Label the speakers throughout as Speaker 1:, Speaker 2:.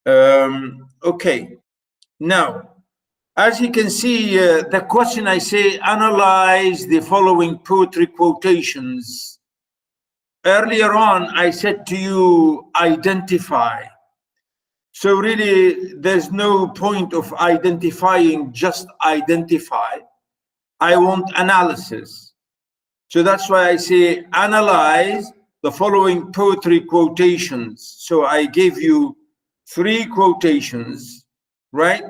Speaker 1: Okay. Now, as you can see, the question I say, analyze the following poetry quotations. Earlier on, I said to you, identify. So really, there's no point of identifying, just identify. I want analysis. So that's why I say analyze the following poetry quotations. So I gave you 3 quotations, right?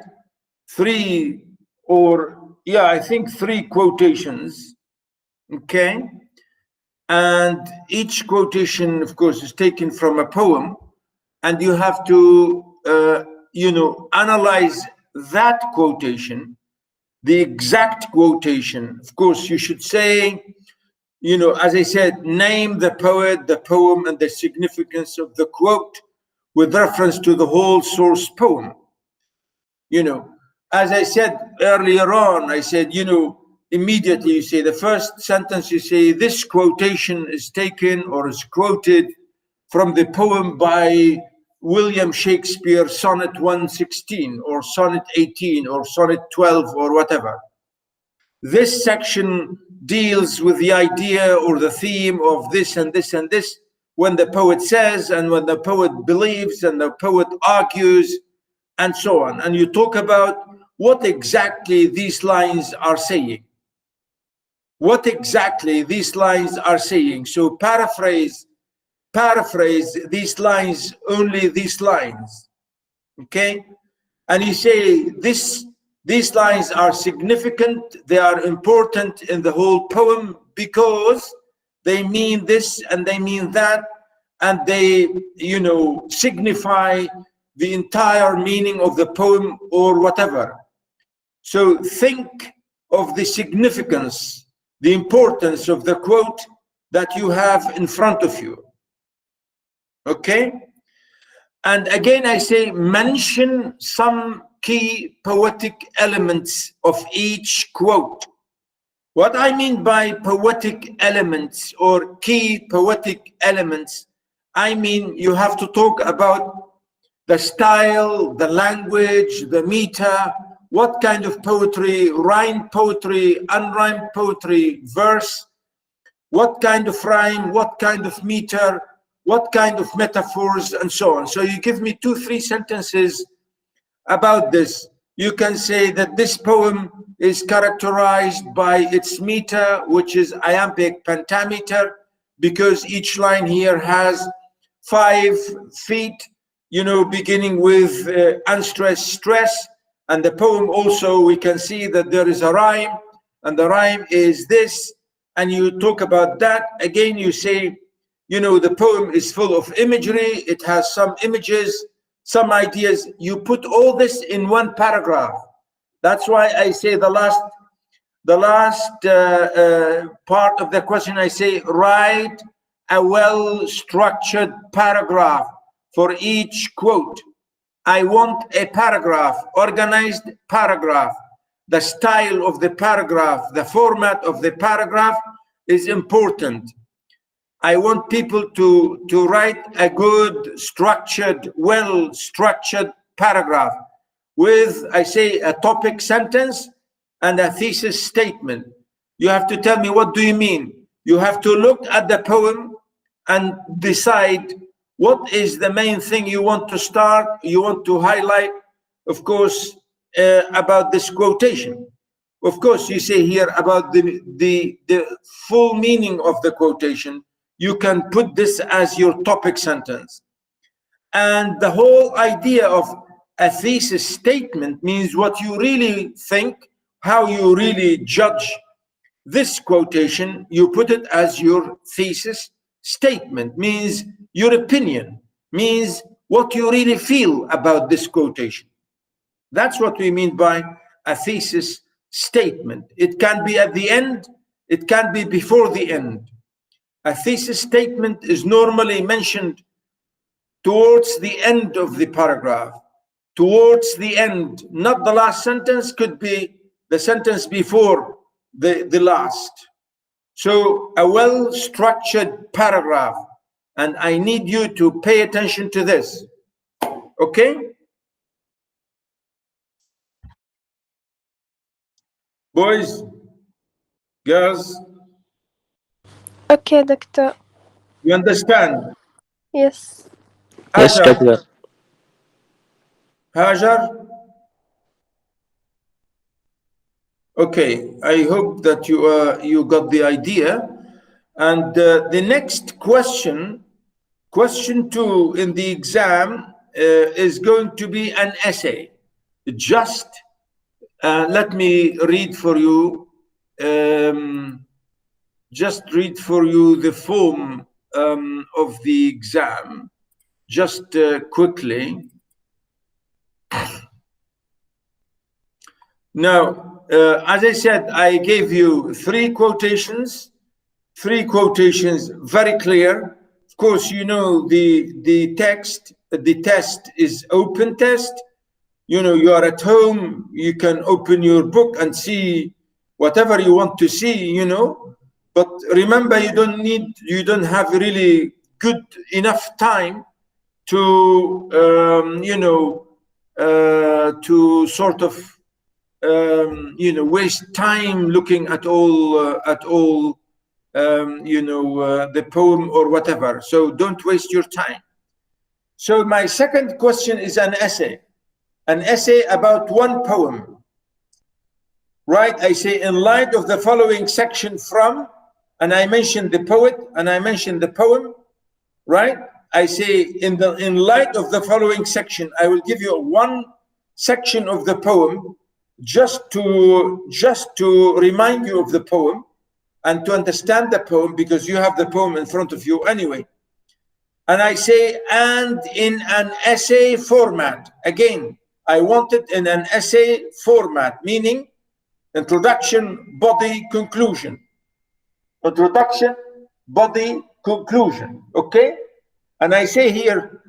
Speaker 1: 3 or, yeah, I think 3 quotations, okay? And each quotation, of course, is taken from a poem, and you have to, analyze that quotation, the exact quotation. Of course, you should say, as I said, name the poet, the poem, and the significance of the quote with reference to the whole source poem. As I said earlier on, I said, immediately you say the first sentence, you say this quotation is taken or is quoted from the poem by William Shakespeare, Sonnet 116 or Sonnet 18 or Sonnet 12 or whatever. This section deals with the idea or the theme of this and this and this, when the poet says and when the poet believes and the poet argues and so on. And you talk about what exactly these lines are saying. What exactly these lines are saying. So paraphrase these lines, only these lines, okay? And you say these lines are significant, they are important in the whole poem because they mean this and they mean that, and they, signify the entire meaning of the poem or whatever. So think of the significance, the importance of the quote that you have in front of you. Okay? And again, I say mention some key poetic elements of each quote. What I mean by poetic elements or key poetic elements, I mean you have to talk about the style, the language, the meter, what kind of poetry, rhymed poetry, unrhymed poetry, verse, what kind of rhyme, what kind of meter, what kind of metaphors, and so on. So you give me 2-3 sentences about this. You can say that this poem is characterized by its meter, which is iambic pentameter, because each line here has 5 feet, beginning with unstressed stress. And the poem also, we can see that there is a rhyme, and the rhyme is this, and you talk about that. Again, you say, the poem is full of imagery, it has some images, some ideas. You put all this in one paragraph. That's why I say the last part of the question, I say write a well-structured paragraph for each quote. I want a paragraph, organized paragraph. The style of the paragraph, the format of the paragraph is important. I want people to write a good, structured, well-structured paragraph with, I say, a topic sentence and a thesis statement. You have to tell me, what do you mean? You have to look at the poem and decide what is the main thing you want to start, you want to highlight, of course, about this quotation. Of course, you say here about the full meaning of the quotation. You can put this as your topic sentence. And the whole idea of a thesis statement means what you really think, how you really judge this quotation. You put it as your thesis statement, means your opinion, means what you really feel about this quotation. That's what we mean by a thesis statement. It can be at the end, it can be before the end. A thesis statement is normally mentioned towards the end of the paragraph, towards the end, not the last sentence, could be the sentence before the last. So a well-structured paragraph, and I need you to pay attention to this, okay? Boys, girls,
Speaker 2: Okay, doctor.
Speaker 1: you understand?
Speaker 2: Yes.
Speaker 3: Yes,
Speaker 1: Hajar,
Speaker 3: doctor.
Speaker 1: Hajar? Okay, I hope that you got the idea. And the next question, question 2 in the exam is going to be an essay. Just let me read for you. Just read for you the form of the exam, just quickly. Now, as I said, I gave you three quotations, very clear. Of course, you know the text, the test is open test. You know, you are at home, you can open your book and see whatever you want to see, you know. But remember, you don't have really good enough time to, you know, to sort of, you know, waste time looking at all, you know, the poem or whatever. So don't waste your time. So my second question is an essay about one poem. Right? I say, in light of the following section from, and I mentioned the poet and I mentioned the poem, right? I say, in light of the following section, I will give you one section of the poem just to remind you of the poem and to understand the poem, because you have the poem in front of you anyway. And I say, and in an essay format. Again, I want it in an essay format, meaning introduction, body, conclusion. Introduction, body, conclusion. Okay? And I say here,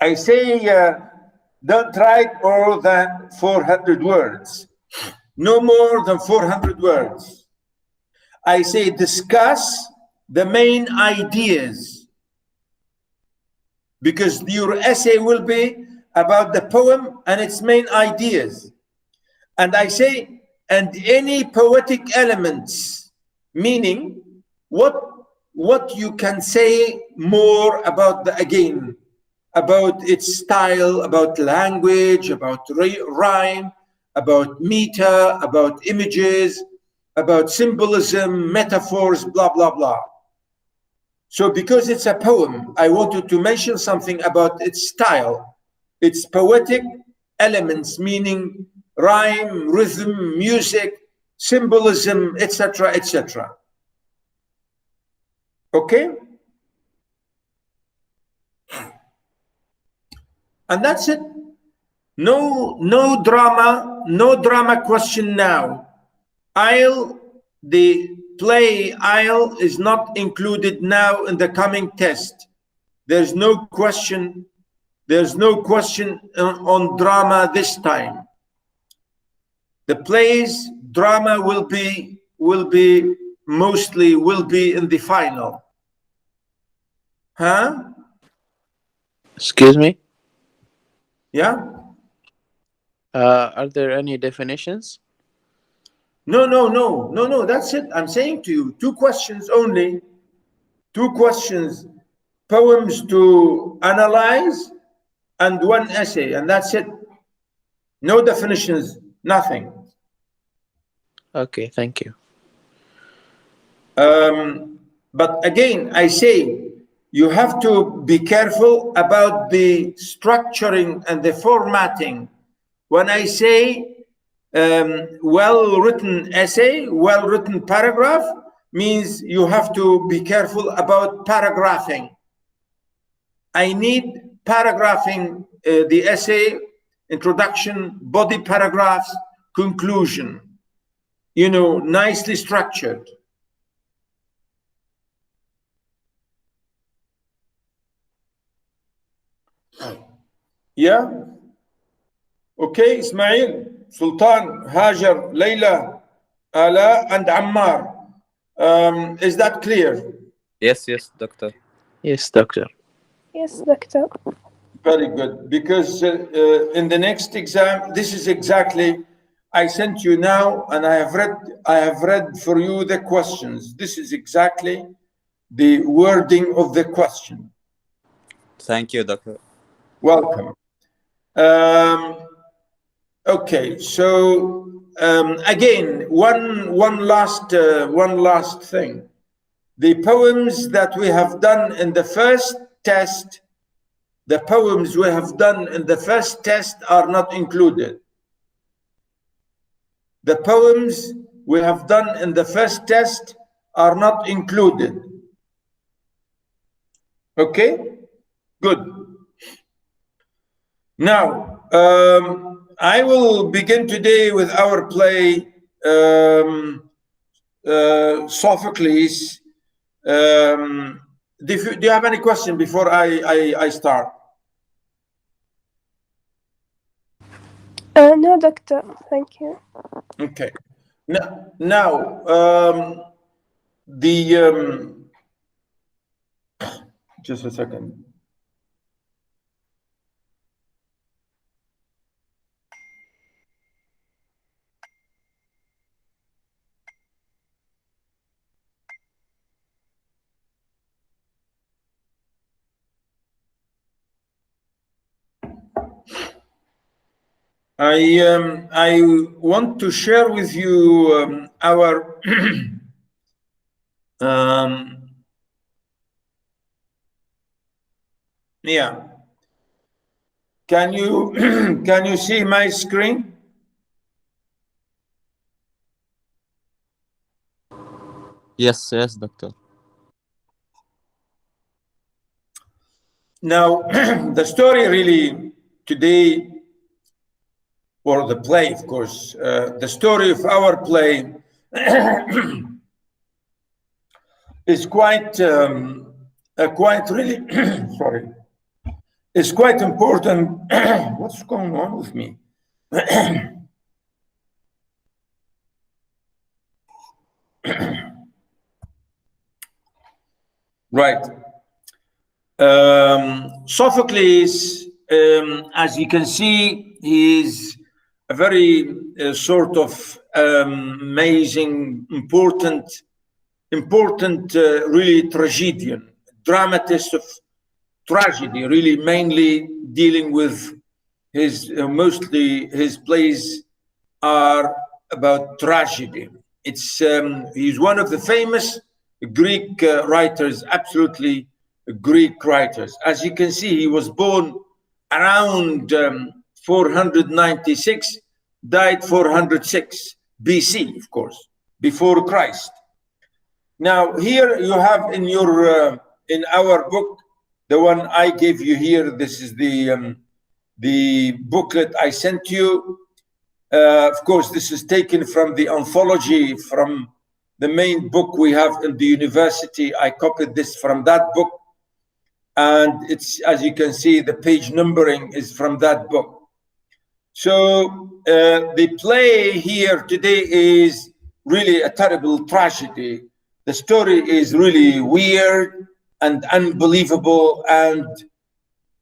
Speaker 1: I say, don't write more than 400 words. No more than 400 words. I say, discuss the main ideas, because your essay will be about the poem and its main ideas. And I say, and any poetic elements, meaning what you can say more about again, about its style, about language, about rhyme, about meter, about images, about symbolism, metaphors, blah, blah, blah. So because it's a poem, I wanted to mention something about its style, its poetic elements, meaning rhyme, rhythm, music, symbolism, etc., etc. Okay? And that's it. No drama question now. The play I'll is not included now in the coming test. There's no question on drama this time. The play's drama will be mostly in the final. Huh?
Speaker 3: Excuse me?
Speaker 1: Yeah?
Speaker 3: Are there any definitions?
Speaker 1: No, that's it. I'm saying to you, 2 questions only. 2 questions, poems to analyze, and 1 essay, and that's it. No definitions, nothing.
Speaker 3: Okay, thank you.
Speaker 1: But again, I say, you have to be careful about the structuring and the formatting. When I say well-written essay, well-written paragraph, means you have to be careful about paragraphing. I need paragraphing the essay, introduction, body paragraphs, conclusion, you know, nicely structured. Yeah? Okay, Ismail, Sultan, Hajar, Layla, Ala, and Ammar. Is that clear?
Speaker 4: Yes, doctor.
Speaker 3: Yes, doctor.
Speaker 2: Yes, doctor.
Speaker 1: Very good, because in the next exam, this is exactly, I sent you now, and I have read for you the questions. This is exactly the wording of the question.
Speaker 2: Thank you, Doctor.
Speaker 1: Welcome. Okay, so again, one last thing. The poems that we have done in the first test, the poems we have done in the first test are not included. The poems we have done in the first test are not included. Okay, good. Now, I will begin today with our play, Sophocles. Do you have any question before I start?
Speaker 4: No, doctor. Thank you.
Speaker 1: Okay. Now just a second. I want to share with you our yeah. Can you can you see my screen?
Speaker 2: Yes, Doctor.
Speaker 1: Now, the story really today, or the play, of course, the story of our play is quite really, sorry, it's quite important. What's going on with me? Right. Sophocles, as you can see, he's a very sort of amazing, important, really tragedian, dramatist of tragedy, really mainly dealing with his, mostly his plays are about tragedy. It's he's one of the famous Greek writers, absolutely Greek writers. As you can see, he was born around 496, died 406 BC, of course, before Christ. Now here you have in your in our book, the one I gave you here. This is the booklet I sent you. Of course, this is taken from the anthology, from the main book we have in the university. I copied this from that book. And it's, as you can see, the page numbering is from that book. So the play here today is really a terrible tragedy. The story is really weird and unbelievable, and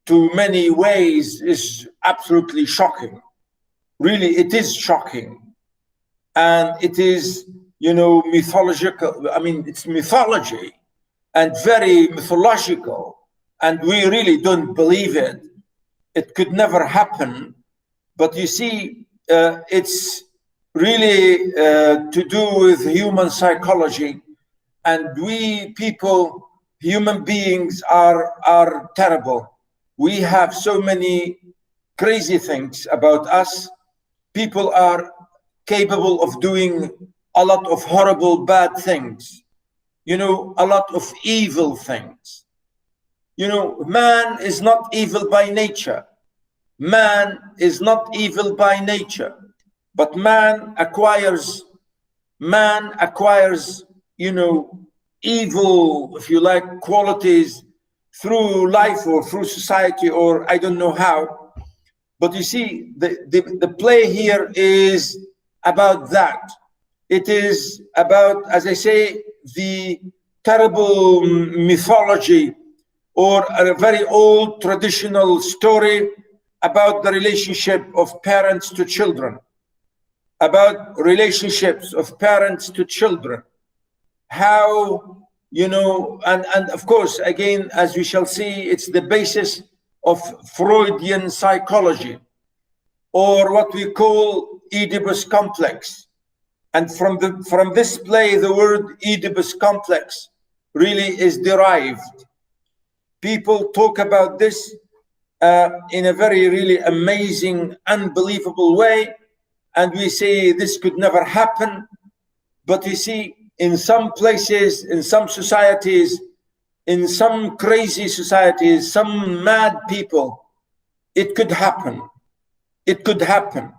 Speaker 1: to many ways is absolutely shocking. Really, it is shocking. And it is, you know, mythological. I mean, it's mythology and very mythological. And we really don't believe it. It could never happen. But you see, it's really to do with human psychology. And we people, human beings, are terrible. We have so many crazy things about us. People are capable of doing a lot of horrible, bad things. You know, a lot of evil things. You know, man is not evil by nature. Man is not evil by nature, but man acquires, you know, evil, if you like, qualities through life or through society, or I don't know how. But you see, the play here is about that. It is about, as I say, the terrible mythology or a very old traditional story about the relationship of parents to children, about relationships of parents to children, how, you know, and of course, again, as we shall see, it's the basis of Freudian psychology, or what we call Oedipus complex. And from this play, the word Oedipus complex really is derived. People talk about this in a very, really amazing, unbelievable way. And we say this could never happen. But you see, in some places, in some societies, in some crazy societies, some mad people, it could happen. It could happen.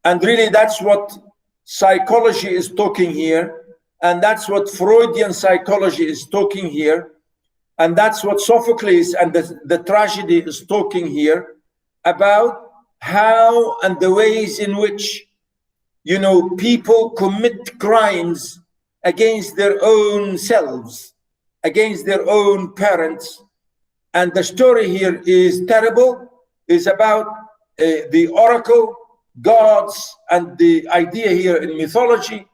Speaker 1: And really, that's what psychology is talking here. And that's what Freudian psychology is talking here. And that's what Sophocles and the tragedy is talking here about, how and the ways in which, you know, people commit crimes against their own selves, against their own parents. And the story here is terrible, is about the oracle, gods, and the idea here in mythology.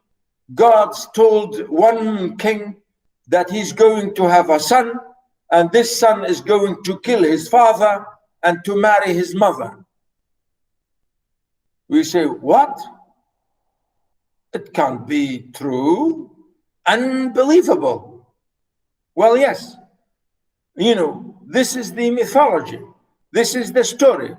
Speaker 1: Gods told one king that he's going to have a son, and this son is going to kill his father and to marry his mother. We say, what? It can't be true. Unbelievable. Well, yes. You know, this is the mythology. This is the story.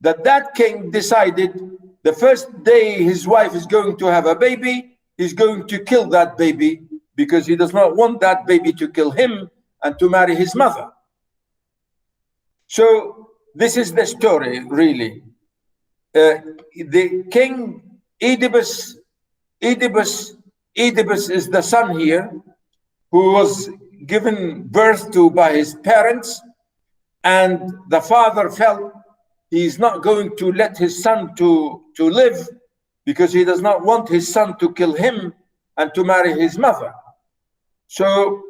Speaker 1: That king decided the first day his wife is going to have a baby, he's going to kill that baby because he does not want that baby to kill him and to marry his mother. So this is the story, really. The king Oedipus is the son here, who was given birth to by his parents, and the father felt he's not going to let his son to live because he does not want his son to kill him and to marry his mother. So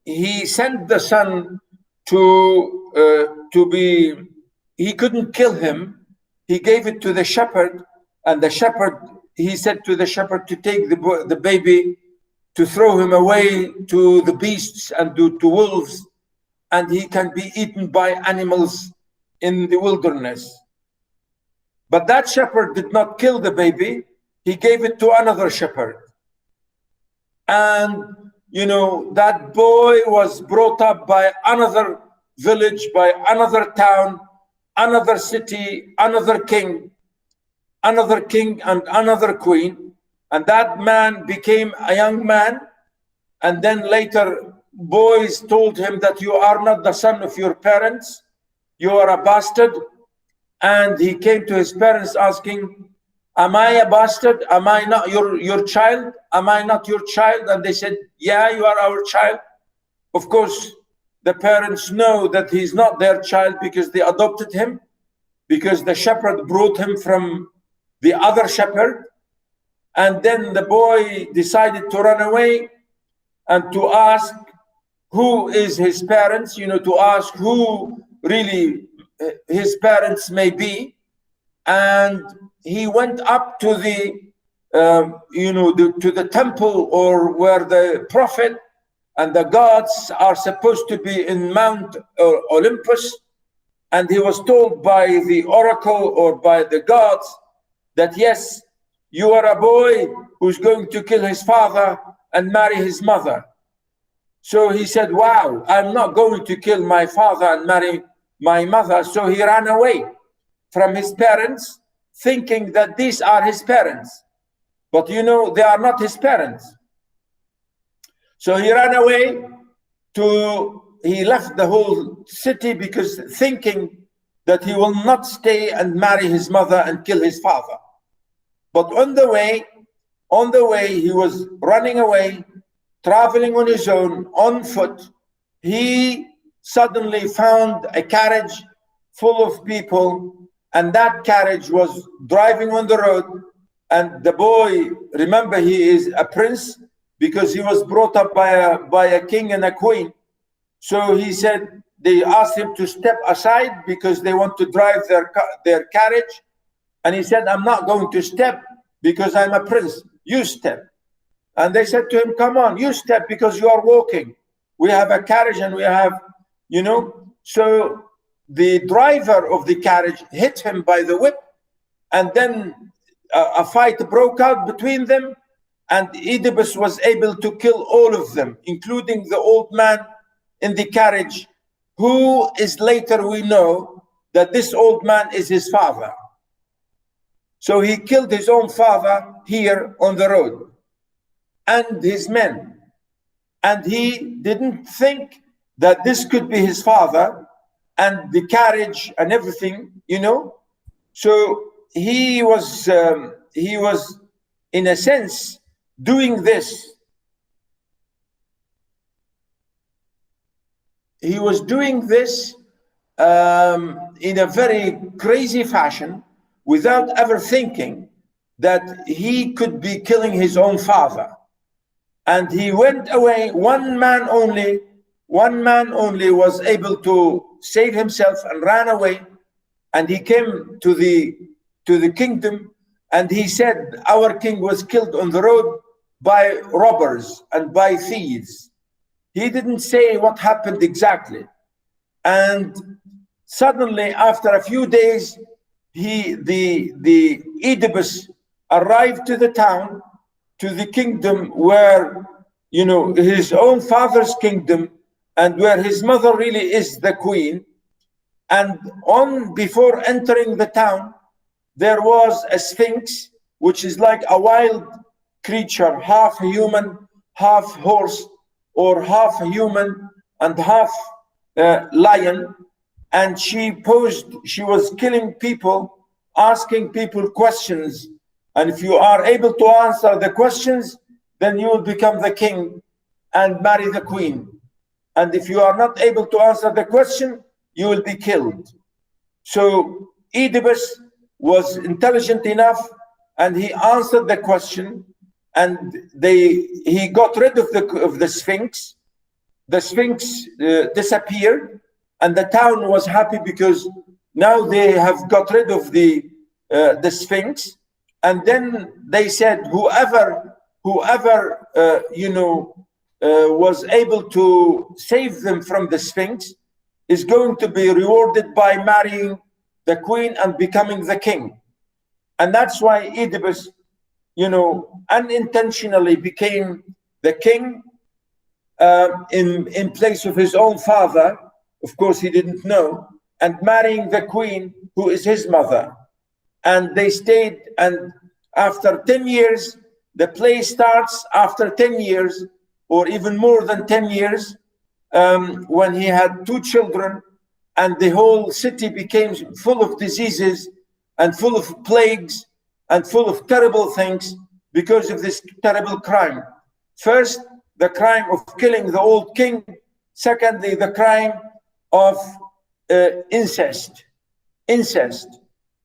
Speaker 1: he sent the son he couldn't kill him. He gave it to the shepherd, and the shepherd, he said to the shepherd to take the baby, to throw him away to the beasts and to wolves, and he can be eaten by animals in the wilderness. But that shepherd did not kill the baby. He gave it to another shepherd. And, you know, that boy was brought up by another village, by another town, another city, another king and another queen. And that man became a young man. And then later, boys told him that you are not the son of your parents. You are a bastard. And he came to his parents asking, am I a bastard? Am I not your child? Am I not your child? And they said, yeah, you are our child. Of course, the parents know that he's not their child because they adopted him, because the shepherd brought him from the other shepherd. And then the boy decided to run away and to ask who is his parents, you know, to ask who really his parents may be. And he went up to the to the temple, or where the prophet and the gods are supposed to be in Mount Olympus. And he was told by the oracle or by the gods that, yes, you are a boy who's going to kill his father and marry his mother. So he said, wow, I'm not going to kill my father and marry my mother. So he ran away from his parents, thinking that these are his parents. But you know, they are not his parents. So he ran away he left the whole city because thinking that he will not stay and marry his mother and kill his father. But on the way, he was running away, traveling on his own, on foot. He suddenly found a carriage full of people, and that carriage was driving on the road. And the boy, remember, he is a prince because he was brought up by a king and a queen. So he said, they asked him to step aside because they want to drive their carriage. And he said, I'm not going to step because I'm a prince. You step. And they said to him, come on, you step because you are walking. We have a carriage and we have, you know. So the driver of the carriage hit him by the whip. And then a fight broke out between them. And Oedipus was able to kill all of them, including the old man in the carriage, who is later we know that this old man is his father. So he killed his own father here on the road and his men. And he didn't think that this could be his father and the carriage and everything, you know. So he was in a sense doing this. He was doing this in a very crazy fashion without ever thinking that he could be killing his own father. And he went away. One man only was able to save himself and ran away. And he came to the kingdom, and he said, our king was killed on the road by robbers and by thieves. He didn't say what happened exactly. And suddenly, after a few days, the Oedipus arrived to the town, to the kingdom where, you know, his own father's kingdom, and where his mother really is the queen. And before entering the town, there was a sphinx, which is like a wild creature, half human, half horse, or half human and half lion. And she was killing people, asking people questions. And if you are able to answer the questions, then you will become the king and marry the queen. And if you are not able to answer the question, you will be killed. So Oedipus was intelligent enough, and he answered the question, and he got rid of the Sphinx. The Sphinx disappeared, and the town was happy because now they have got rid of the Sphinx. And then they said, whoever was able to save them from the Sphinx is going to be rewarded by marrying the queen and becoming the king. And that's why Oedipus, unintentionally became the king in place of his own father. Of course, he didn't know, and marrying the queen, who is his mother. And they stayed, and after 10 years, the play starts after 10 years, or even more than 10 years, when he had 2 children, and the whole city became full of diseases and full of plagues and full of terrible things because of this terrible crime. First, the crime of killing the old king. Secondly, the crime of incest.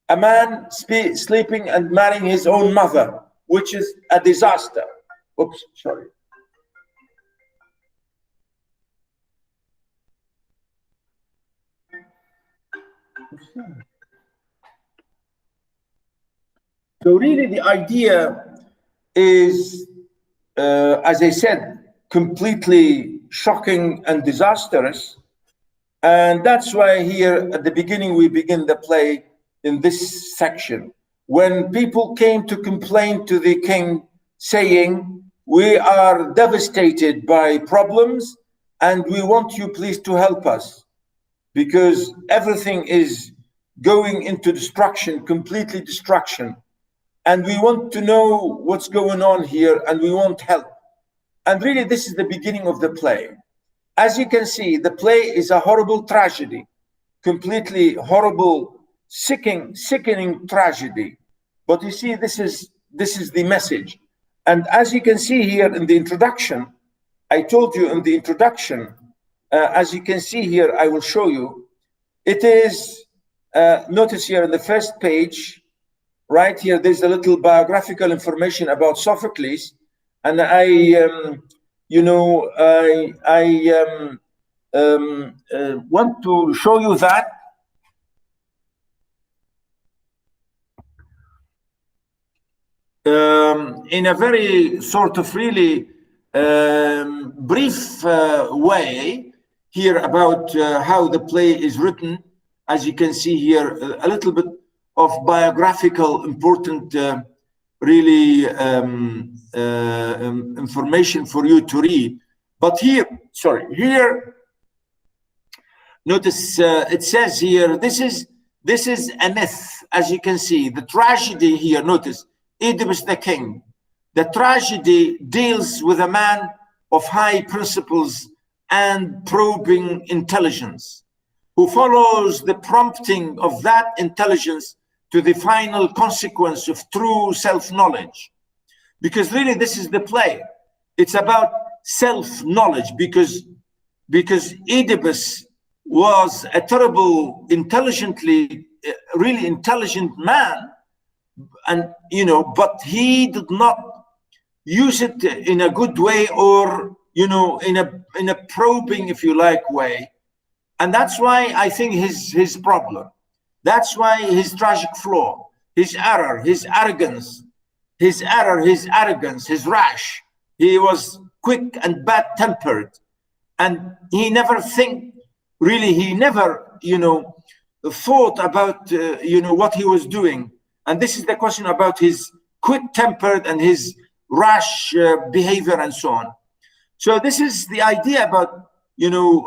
Speaker 1: A man sleeping and marrying his own mother, which is a disaster. Oops, sorry. So really the idea is, as I said, completely shocking and disastrous. And that's why here at the beginning, we begin the play in this section. When people came to complain to the king saying, we are devastated by problems and we want you please to help us, because everything is going into destruction, completely destruction. And we want to know what's going on here, and we want help. And really, this is the beginning of the play. As you can see, the play is a horrible tragedy, completely horrible, sickening tragedy. But you see, this is the message. And as you can see here in the introduction, I told you in the introduction, as you can see here, I will show you, it is, notice here in the first page, right here, there's a little biographical information about Sophocles. And want to show you that. In a very sort of really brief way here about how the play is written. As you can see here, a little bit of biographical important really information for you to read. But here, here, notice it says here, this is a myth. As you can see, the tragedy here, notice, Oedipus the king. The tragedy deals with a man of high principles and probing intelligence, who follows the prompting of that intelligence to the final consequence of true self-knowledge. Because really this is the play. It's about self-knowledge, because Oedipus was a terrible, really intelligent man, and but he did not use it in a good way, or in a probing, if you like, way. And that's why I think his problem, that's why his tragic flaw, his error, his arrogance, his rash. He was quick and bad-tempered, and he never thought about what he was doing. And this is the question about his quick-tempered and his rash behavior and so on. So this is the idea about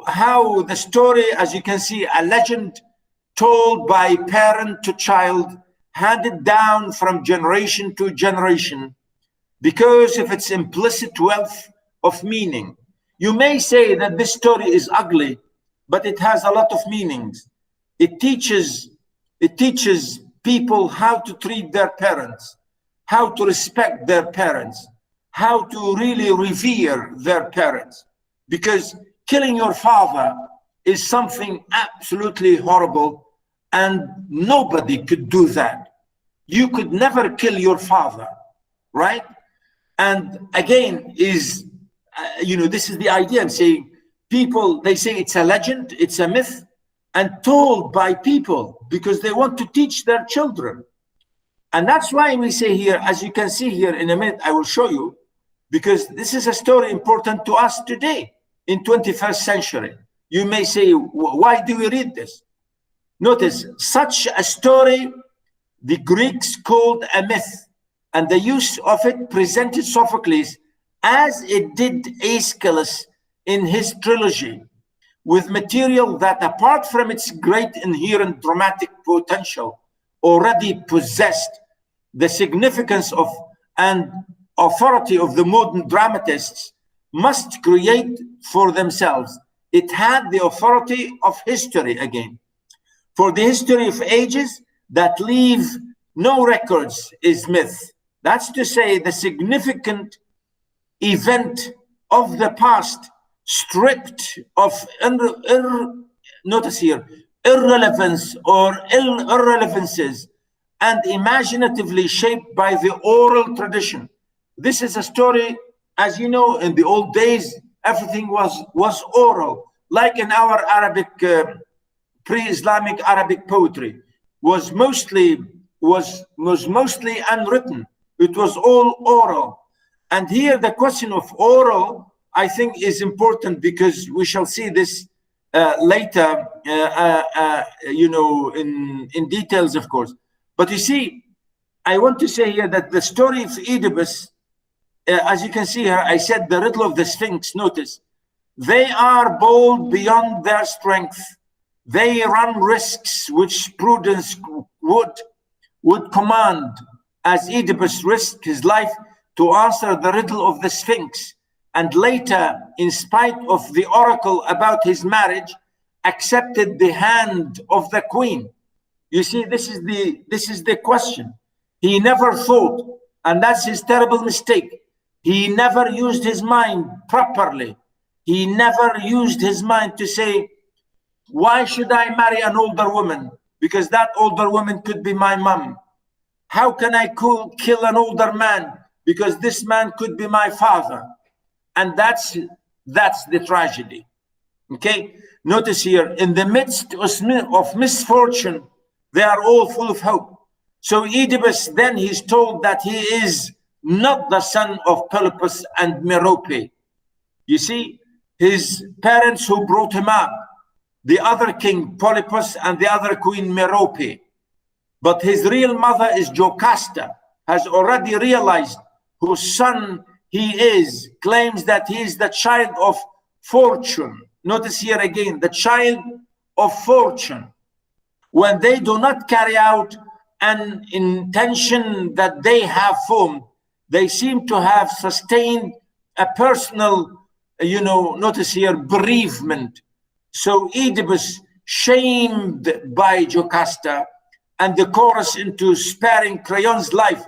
Speaker 1: how the story, as you can see, a legend told by parent to child, handed down from generation to generation because of its implicit wealth of meaning. You may say that this story is ugly, but it has a lot of meanings. It teaches people how to treat their parents, how to respect their parents, how to really revere their parents. Because killing your father is something absolutely horrible, and nobody could do that. You could never kill your father, right? And again, this is the idea. I'm saying people, they say it's a legend, it's a myth, and told by people because they want to teach their children. And that's why we say here, as you can see here in a minute, I will show you, because this is a story important to us today in 21st century. You may say, why do we read this? Notice, such a story, the Greeks called a myth, and the use of it presented Sophocles as it did Aeschylus in his trilogy, with material that, apart from its great inherent dramatic potential, already possessed the significance of and authority of the modern dramatists must create for themselves. It had the authority of history again. For the history of ages that leave no records is myth. That's to say, the significant event of the past, stripped of notice here, irrelevance or irrelevances, and imaginatively shaped by the oral tradition. This is a story, as you know, in the old days, everything was oral, like in our Arabic, pre-Islamic Arabic poetry, was mostly unwritten. It was all oral. And here the question of oral, I think, is important, because we shall see this later, in details, of course. But you see, I want to say here that the story of Oedipus, as you can see here, I said the riddle of the Sphinx. Notice, they are bold beyond their strength. They run risks which prudence would command, as Oedipus risked his life to answer the riddle of the Sphinx, and later, in spite of the oracle about his marriage, accepted the hand of the queen. You see, this is the question. He never thought, and that's his terrible mistake. He never used his mind properly. He never used his mind to say, why should I marry an older woman? Because that older woman could be my mom. How can I kill an older man? Because this man could be my father. And that's the tragedy. Okay, notice here, in the midst of misfortune, they are all full of hope. So Oedipus, then he's told that he is not the son of Oedipus and Merope. You see, his parents who brought him up, the other king Oedipus and the other queen Merope. But his real mother is Jocasta, has already realized whose son he is, claims that he is the child of fortune. Notice here again, the child of fortune. When they do not carry out an intention that they have formed, they seem to have sustained a personal, notice here, bereavement. So Oedipus, shamed by Jocasta and the chorus into sparing Crayon's life,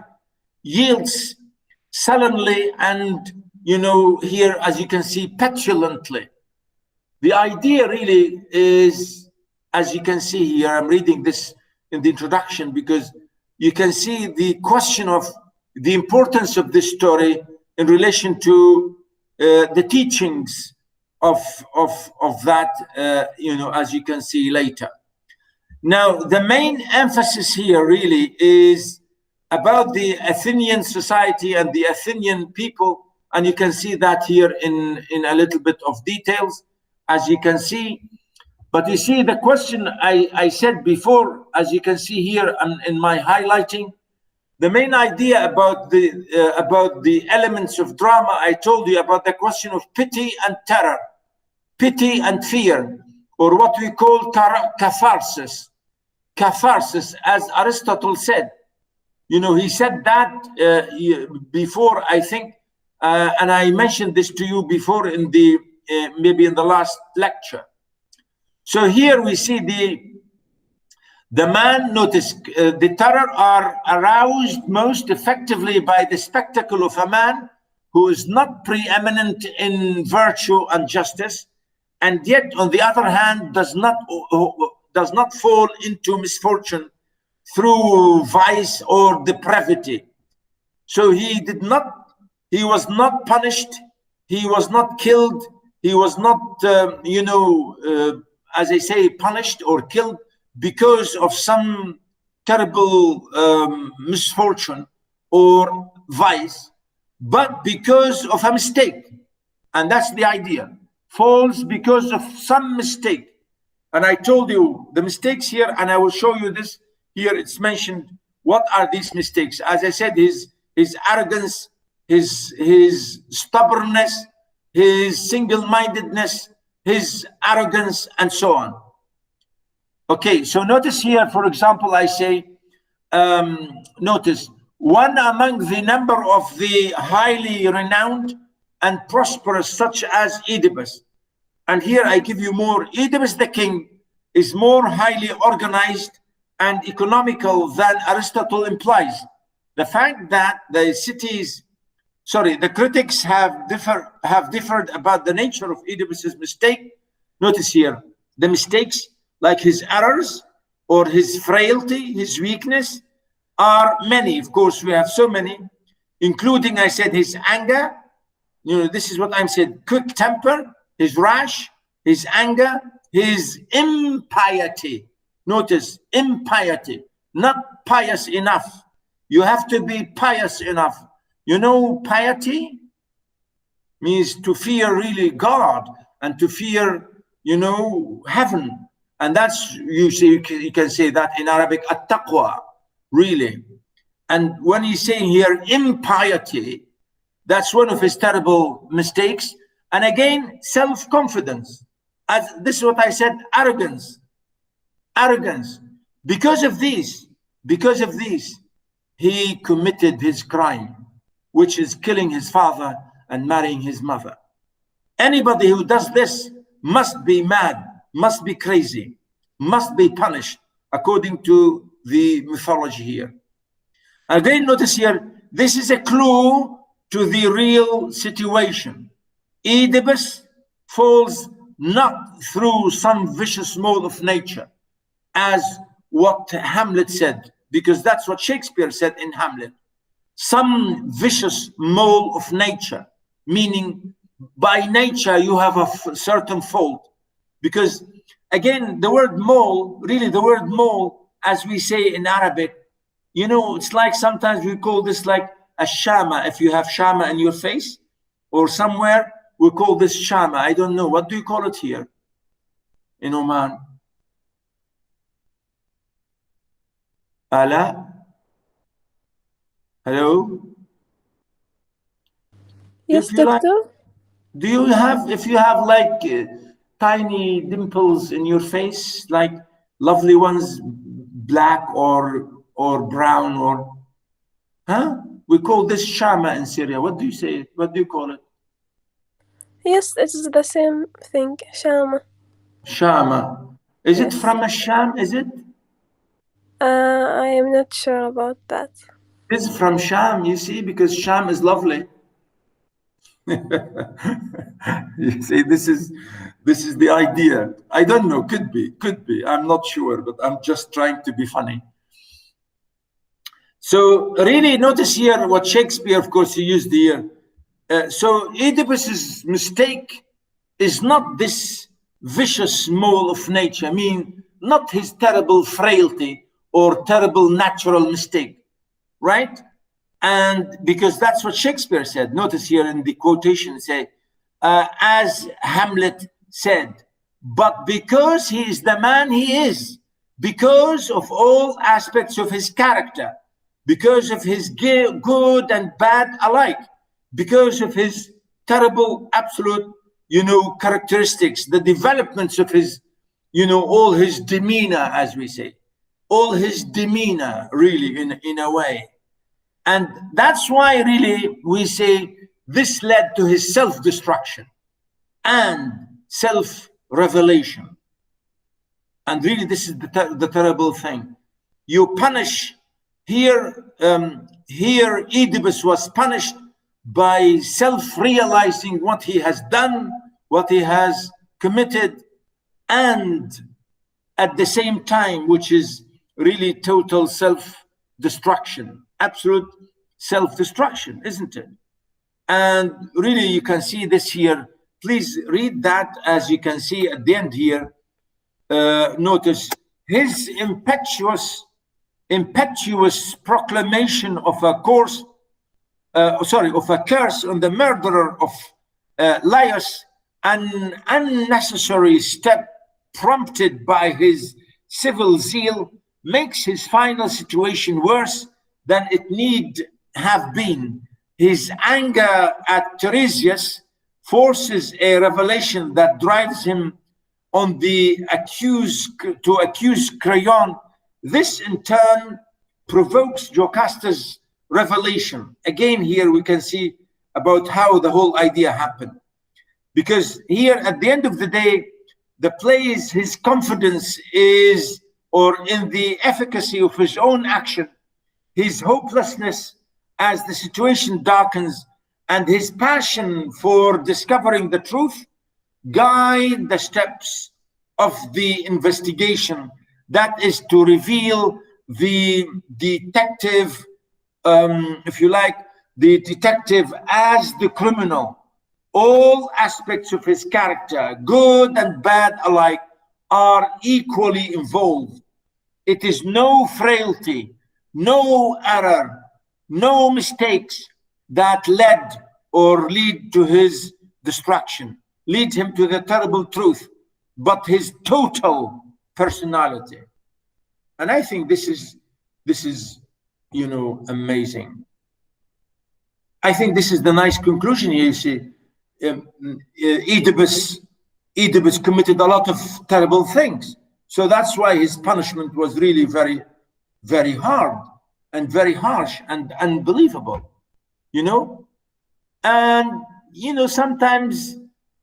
Speaker 1: yields sullenly and, here, as you can see, petulantly. The idea really is, as you can see here, I'm reading this in the introduction because you can see the question of the importance of this story in relation to the teachings of that, as you can see later. Now, the main emphasis here really is about the Athenian society and the Athenian people, and you can see that here in a little bit of details, as you can see. But you see, the question I said before, as you can see here in my highlighting, the main idea about the elements of drama, I told you about the question of pity and terror, pity and fear, or what we call catharsis. Catharsis, as Aristotle said. He said that before, I think, and I mentioned this to you before in the maybe in the last lecture. So here we see the man, notice, the terror are aroused most effectively by the spectacle of a man who is not preeminent in virtue and justice, and yet, on the other hand, does not fall into misfortune through vice or depravity. So he was not punished, he was not killed, he was not, as I say, punished or killed because of some terrible misfortune or vice, but because of a mistake. And that's the idea. Falls because of some mistake. And I told you the mistakes here, and I will show you this here. It's mentioned. What are these mistakes? As I said, his arrogance, his stubbornness, his single-mindedness, his arrogance, and so on. Okay, so notice here, for example, I say, notice, one among the number of the highly renowned and prosperous, such as Oedipus. And here I give you more. Oedipus the king is more highly organized and economical than Aristotle implies. The fact that the critics have differed about the nature of Oedipus's mistake. Notice here, the mistakes like his errors or his frailty, his weakness, are many. Of course, we have so many, including, I said, his anger. This is what I'm saying, quick temper, his rash, his anger, his impiety. Notice, impiety, not pious enough. You have to be pious enough. Piety means to fear really God and to fear, heaven. And that's, you can say that in Arabic, at-taqwa, really. And when he's saying here impiety, that's one of his terrible mistakes. And again, self-confidence. As this is what I said, arrogance. Arrogance. Because of these, he committed his crime, which is killing his father and marrying his mother. Anybody who does this must be mad, must be crazy, must be punished, according to the mythology here. Again, notice here, this is a clue to the real situation. Oedipus falls not through some vicious mode of nature, as what Hamlet said, because that's what Shakespeare said in Hamlet. Some vicious mode of nature, meaning by nature you have a certain fault, Because again, the word mole, really the word mole, as we say in Arabic, you know, it's like sometimes we call this like a shama. If you have shama in your face or somewhere, we call this shama. I don't know. What do you call it here in Oman? Ala? Hello?
Speaker 4: Yes,
Speaker 1: If you like,
Speaker 4: doctor.
Speaker 1: do you have, if you have like tiny dimples in your face, like lovely ones, black or brown or, huh? We call this shama in Syria. What do you say? What do you call it?
Speaker 4: Yes, it is the same thing. Shama.
Speaker 1: Shama. Is it
Speaker 4: Yes.
Speaker 1: from a sham? Is it?
Speaker 4: I am not sure about that.
Speaker 1: This is from Sham, you see, because Sham is lovely. You see, this is the idea. I don't know, could be. I'm not sure, but I'm just trying to be funny. So really notice here what Shakespeare, of course, he used here. So Oedipus's mistake is not this vicious mole of nature. I mean, not his terrible frailty or terrible natural mistake, right? And because that's what Shakespeare said. Notice here in the quotation, say, as Hamlet said, but because he is the man he is, because of all aspects of his character, because of his good and bad alike, because of his terrible, absolute, you know, characteristics, the developments of his, you know, all his demeanor, as we say, all his demeanor, really, in a way. And that's why really we say this led to his self-destruction and self-revelation. And really this is the terrible thing. You punish, here Oedipus was punished by self-realizing what he has done, what he has committed, and at the same time, which is really total self-destruction, absolute self-destruction, isn't it? And really you can see this here. Please read that, as you can see at the end here. Notice his impetuous proclamation of a curse on the murderer of Laius, an unnecessary step prompted by his civil zeal, makes his final situation worse than it need have been. His anger at Tiresias forces a revelation that drives him on to accuse Creon. This in turn provokes Jocasta's revelation. Again, here we can see about how the whole idea happened. Because here at the end of the day, the place, his confidence is, or in the efficacy of his own action, his hopelessness as the situation darkens, and his passion for discovering the truth guide the steps of the investigation. That is to reveal the detective, if you like, the detective as the criminal. All aspects of his character, good and bad alike, are equally involved. It is no frailty, no error, no mistakes that led or lead to his destruction, lead him to the terrible truth, but his total personality. And I think this is, you know, amazing. I think this is the nice conclusion here. You see, Oedipus committed a lot of terrible things. So that's why his punishment was really very, very hard and very harsh and unbelievable, you know? And, you know, sometimes,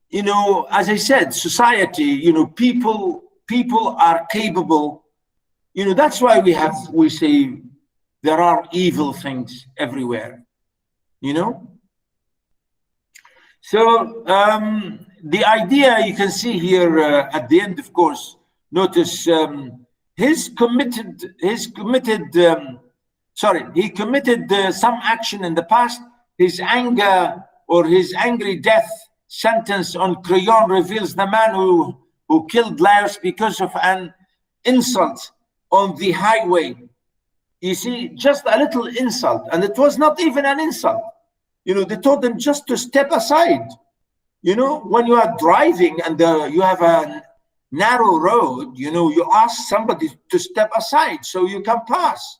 Speaker 1: you know, as I said, society, you know, people are capable, you know, that's why we say there are evil things everywhere, you know? So the idea you can see here at the end, of course, notice he committed some action in the past. His anger or his angry death sentence on Creon reveals the man who who killed Laius because of an insult on the highway. You see, just a little insult, and it was not even an insult. You know, they told them just to step aside. You know, when you are driving and you have a narrow road, you know, you ask somebody to step aside so you can pass.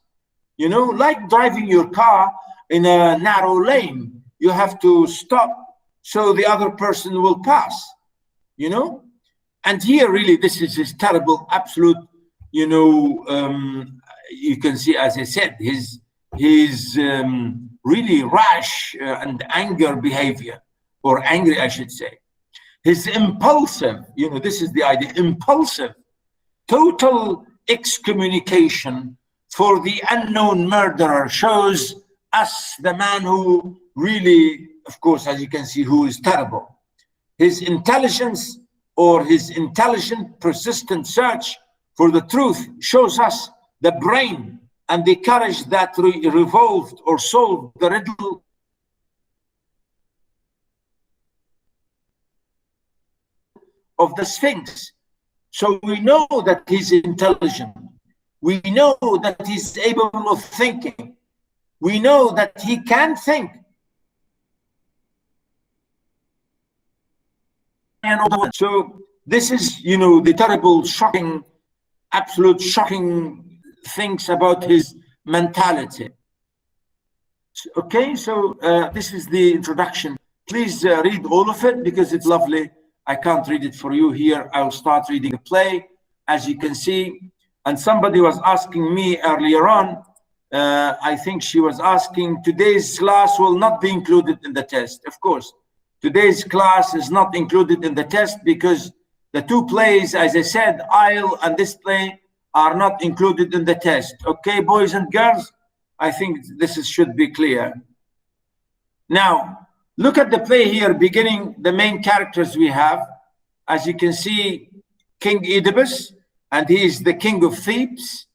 Speaker 1: You know, like driving your car in a narrow lane, you have to stop so the other person will pass, you know. And here really this is terrible, absolute, you know, you can see, as I said, his really rash and anger behavior, or angry I should say. His impulsive, you know, this is the idea, impulsive, total excommunication for the unknown murderer shows us the man who really, of course, as you can see, who is terrible. His intelligence, or his intelligent, persistent search for the truth shows us the brain and the courage that revolved or solved the riddle of the Sphinx. So we know that he's intelligent. We know that he's able of thinking. We know that he can think. So this is, you know, the terrible, shocking, absolute shocking things about his mentality. Okay, so this is the introduction. Please read all of it because it's lovely. I can't read it for you here. I'll start reading the play, as you can see. And somebody was asking me earlier on, I think she was asking, today's class will not be included in the test. Of course, today's class is not included in the test because the two plays, as I said, Isle and this play, are not included in the test. Okay, boys and girls, I think this should be clear. Now, look at the play here, beginning the main characters we have. As you can see, King Oedipus, and he is the king of Thebes.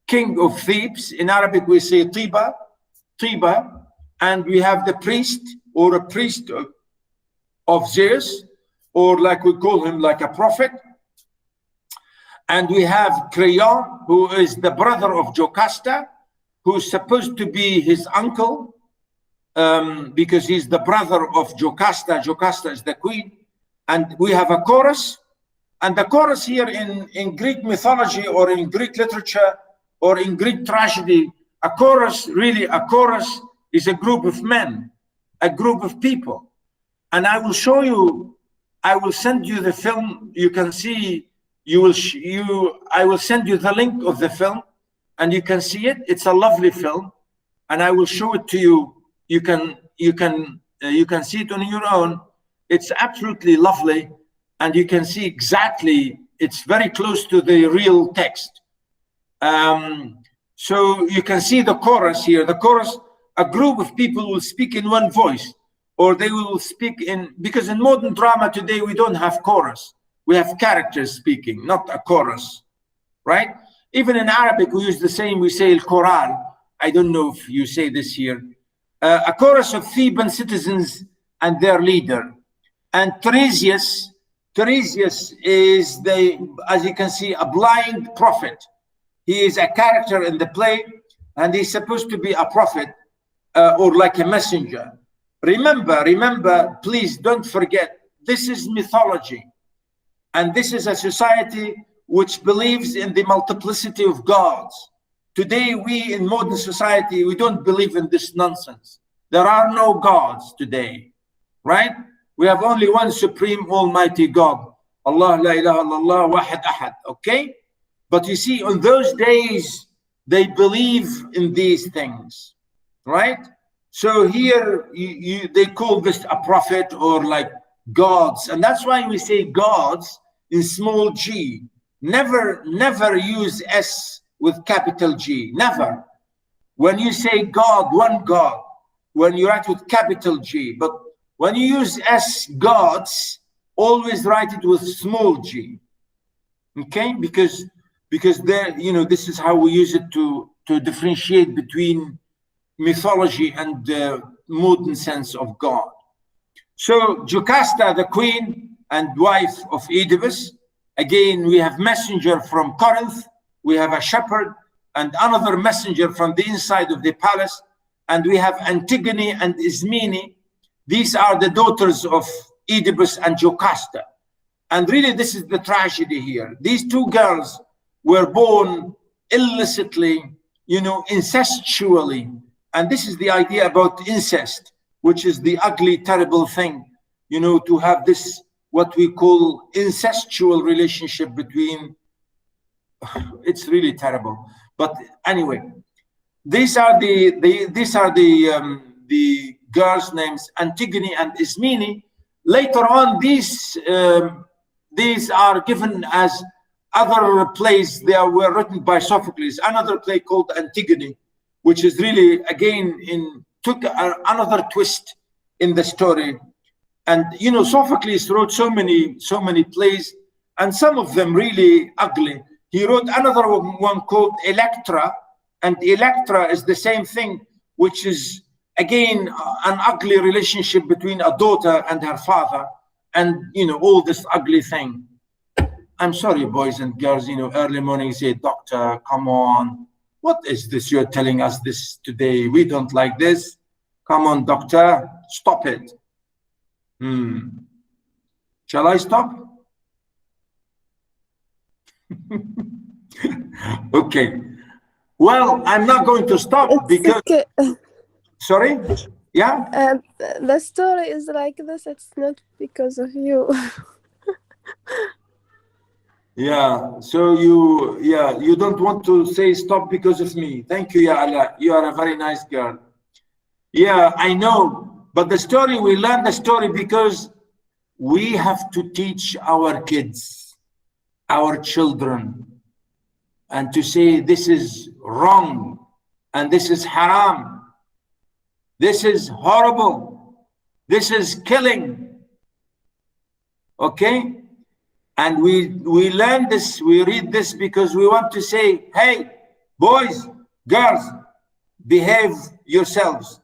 Speaker 1: King of Thebes. In Arabic, we say Tiba. And we have the priest, or a priest of Zeus, or like we call him, like a prophet. And we have Creon, who is the brother of Jocasta, who is supposed to be his uncle, because he's the brother of Jocasta. Jocasta is the queen. And we have a chorus. And the chorus here in Greek mythology, or in Greek literature, or in Greek tragedy, a chorus, really a chorus is a group of men, a group of people. And I will show you, I will send you the film. You can see, I will send you the link of the film and you can see it. It's a lovely film and I will show it to you. You can see it on your own. It's absolutely lovely. And you can see exactly, it's very close to the real text. So you can see the chorus here. The chorus, a group of people will speak in one voice, or they will speak in, because in modern drama today, we don't have chorus. We have characters speaking, not a chorus, right? Even in Arabic, we use the same, we say al-Quran. I don't know if you say this here. A chorus of Theban citizens and their leader. And Tiresias is as you can see, a blind prophet. He is a character in the play, and he's supposed to be a prophet or like a messenger. Remember, please don't forget, this is mythology. And this is a society which believes in the multiplicity of gods. Today, we in modern society, we don't believe in this nonsense. There are no gods today, right? We have only one supreme almighty God. Allah la ilaha illallah wahid ahad, okay? But you see, on those days, they believe in these things, right? So here, they call this a prophet or like gods. And that's why we say gods in small g. Never use S with capital G, never. When you say God, one God, when you write with capital G, but when you use S, gods, always write it with small g, okay? Because there, you know, this is how we use it to differentiate between mythology and the modern sense of God. So Jocasta, the queen and wife of Oedipus, Again, we have messenger from Corinth, we have a shepherd, and another messenger from the inside of the palace, and we have Antigone and Ismene. These are the daughters of Oedipus and Jocasta. And really, this is the tragedy here. These two girls were born illicitly, you know, incestually. And this is the idea about incest, which is the ugly, terrible thing, you know, to have this, what we call incestual relationship between, it's really terrible. But anyway, these are the girls' names, Antigone and Ismene. Later on, these are given as other plays. They were written by Sophocles, another play called Antigone, which is really, again, took another twist in the story. And, you know, Sophocles wrote so many plays, and some of them really ugly. He wrote another one called Electra, and Electra is the same thing, which is, again, an ugly relationship between a daughter and her father, and, you know, all this ugly thing. I'm sorry, boys and girls, you know, early morning say, doctor, come on. What is this you're telling us this today? We don't like this. Come on, doctor, stop it. Shall I stop? Okay. Well, I'm not going to stop because...
Speaker 4: Okay.
Speaker 1: Sorry? Yeah?
Speaker 4: The story is like this. It's not because of you.
Speaker 1: Yeah, so you don't want to say stop because of me. Thank you, Ya Allah. You are a very nice girl. Yeah, I know. But the story, we learn the story because we have to teach our kids, our children, and to say this is wrong and this is haram. This is horrible. This is killing. Okay? And we learn this, we read this because we want to say, hey, boys, girls, behave yourselves.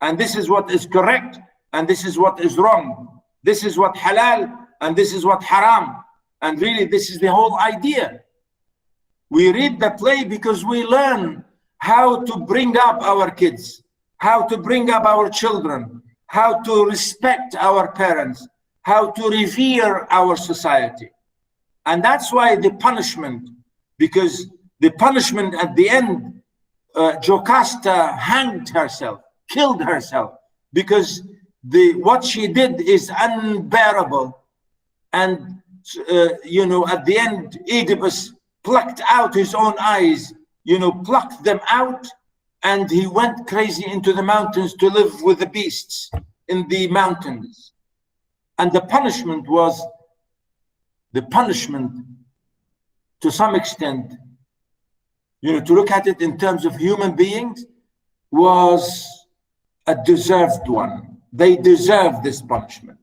Speaker 1: And this is what is correct, and this is what is wrong. This is what halal, and this is what haram. And really, this is the whole idea. We read the play because we learn how to bring up our kids, how to bring up our children, how to respect our parents, how to revere our society. And that's why the punishment, because the punishment at the end, Jocasta hanged herself, killed herself, because what she did is unbearable. And, you know, at the end, Oedipus plucked out his own eyes, you know, plucked them out, and he went crazy into the mountains to live with the beasts in the mountains. And the punishment was, to some extent, you know, to look at it in terms of human beings, was a deserved one. They deserve this punishment.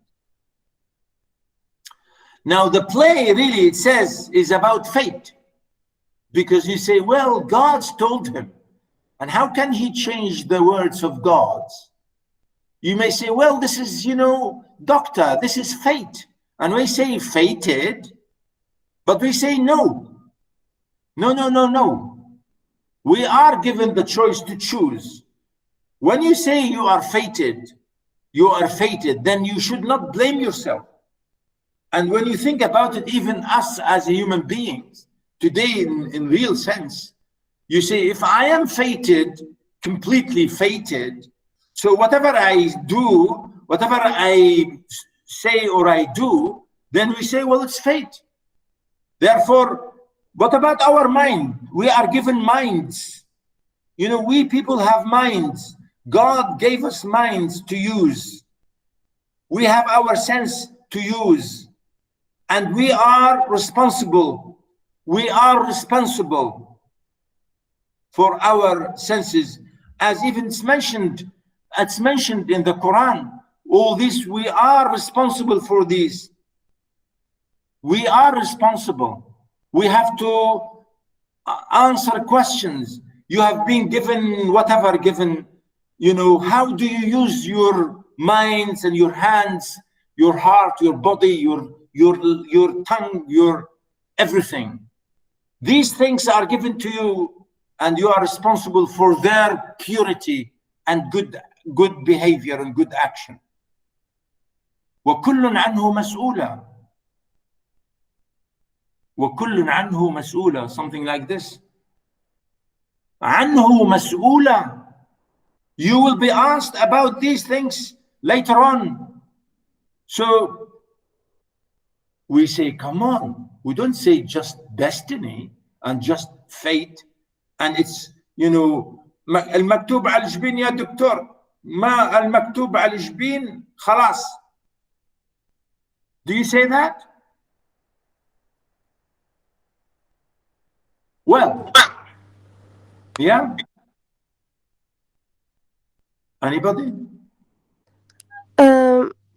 Speaker 1: Now, the play really, it says, is about fate. Because you say, well, God's told him. And how can he change the words of God? You may say, well, this is, you know, doctor, this is fate. And we say fated, but we say no. No. We are given the choice to choose. When you say you are fated, then you should not blame yourself. And when you think about it, even us as human beings, today in real sense, you say, if I am fated, completely fated, so whatever I do, whatever I say or I do, then we say, well, it's fate. Therefore, what about our mind? We are given minds. You know, we people have minds. God gave us minds to use. We have our sense to use. And we are responsible. We are responsible for our senses. As even it's mentioned in the Quran. All this, we are responsible for these. We are responsible. We have to answer questions. You have been given whatever given, you know, how do you use your minds and your hands, your heart, your body, your tongue, everything. These things are given to you, and you are responsible for their purity and good behavior and good action. وكل عنه مسؤولة. وكل عنه مسؤولة, something like this. عنه مسؤولة. You will be asked about these things later on. So we say, come on. We don't say just destiny and just fate. And it's, you know, المكتوب على الجبين يا دكتور. ما المكتوب على الجبين خلاص. Do you say that? Well, yeah. Anybody?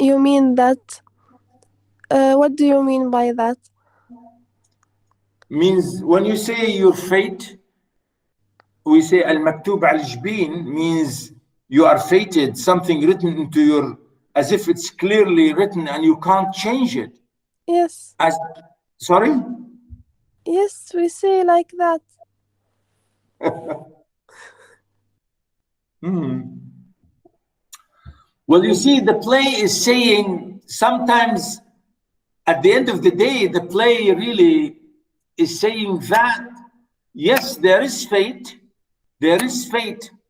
Speaker 4: You mean that? What do you mean by that?
Speaker 1: Means when you say your fate, we say al-maktub al-jbin means you are fated, something written into your, as if it's clearly written and you can't change it.
Speaker 4: Yes.
Speaker 1: Sorry?
Speaker 4: Yes, we say like that.
Speaker 1: Well, you see, the play is saying sometimes at the end of the day, the play really is saying that, yes, there is fate,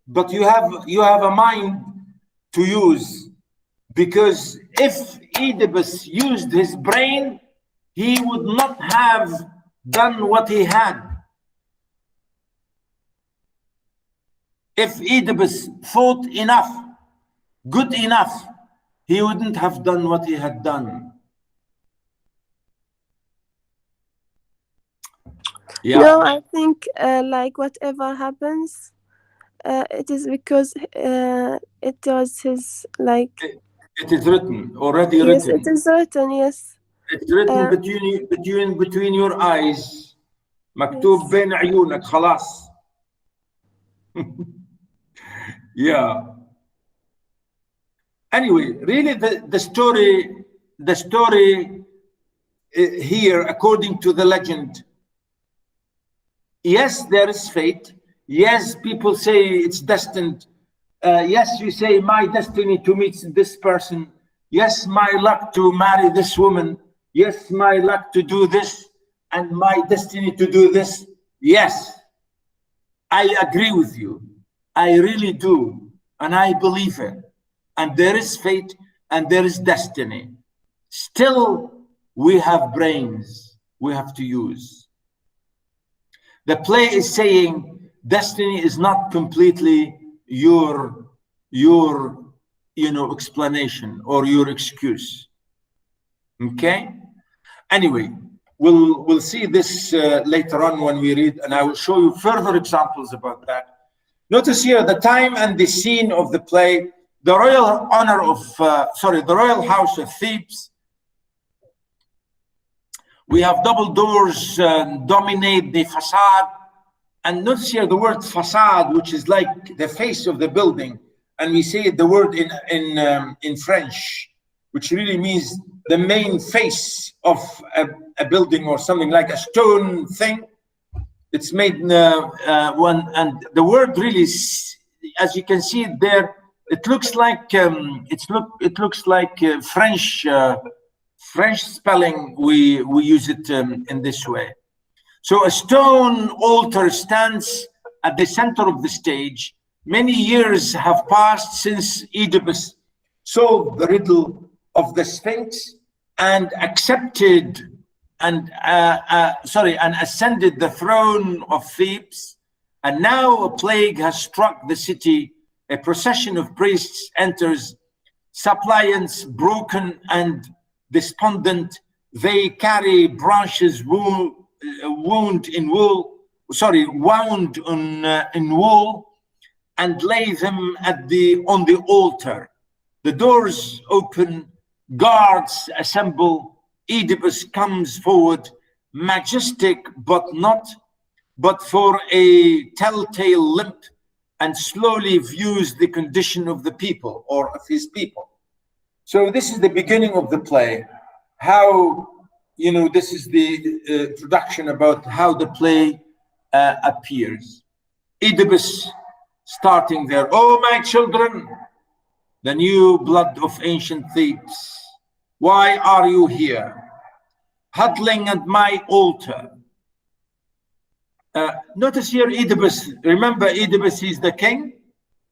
Speaker 1: but you have a mind to use. Because if Oedipus used his brain, he would not have done what he had. If Oedipus thought enough, good enough, he wouldn't have done what he had done. Yeah.
Speaker 4: No, I think like whatever happens, it is because it was his like.
Speaker 1: It is written, already
Speaker 4: yes,
Speaker 1: written.
Speaker 4: It is written, yes.
Speaker 1: It's written between your eyes. مكتوب بين عيونك خلاص. Yeah. Anyway, really the story here, according to the legend, yes, there is fate. Yes, people say it's destined. Yes, you say my destiny to meet this person. Yes, my luck to marry this woman. Yes, my luck to do this, and my destiny to do this. Yes, I agree with you. I really do. And I believe it. And there is fate and there is destiny. Still, we have brains we have to use. The play is saying destiny is not completely your explanation or your excuse. Okay? Anyway, we'll see this later on when we read, and I will show you further examples about that. Notice here the time and the scene of the play. The royal the royal house of Thebes. We have double doors dominate the facade. And notice here the word facade, which is like the face of the building. And we say the word in French, which really means the main face of a building or something like a stone thing. It's made one, and the word really, as you can see there, it looks like French spelling. We use it in this way. So a stone altar stands at the center of the stage. Many years have passed since Oedipus solved the riddle of the Sphinx and accepted and ascended the throne of Thebes. And now a plague has struck the city. A procession of priests enters, suppliants broken and despondent. They carry branches wound in wool and lay them on the altar. The doors open, guards assemble. Oedipus comes forward, majestic but for a telltale limp, and slowly views the condition of the people or of his people. So this is the beginning of the play, how you know, this is the introduction about how the play appears. Oedipus starting there. Oh, my children, the new blood of ancient Thebes, why are you here, huddling at my altar? Notice here Oedipus. Remember, Oedipus is the king,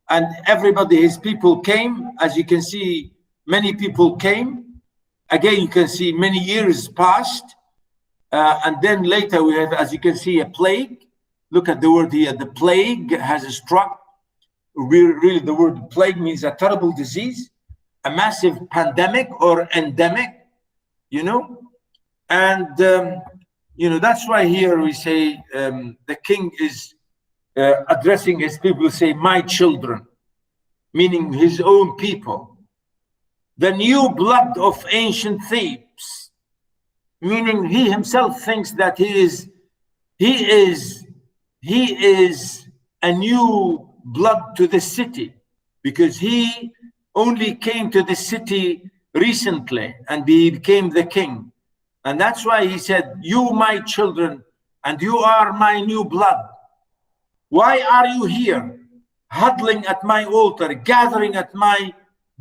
Speaker 1: and everybody, his people came. As you can see, many people came. Again, you can see many years passed. And then later we have, as you can see, a plague. Look at the word here. The plague has struck. Really, the word plague means a terrible disease, a massive pandemic or endemic, you know. And, you know, that's why here we say the king is addressing his people, say, my children, meaning his own people. The new blood of ancient Thebes, meaning he himself thinks that he is a new blood to the city, because he only came to the city recently and he became the king. And that's why he said, you, my children, and you are my new blood. Why are you here, huddling at my altar, gathering at my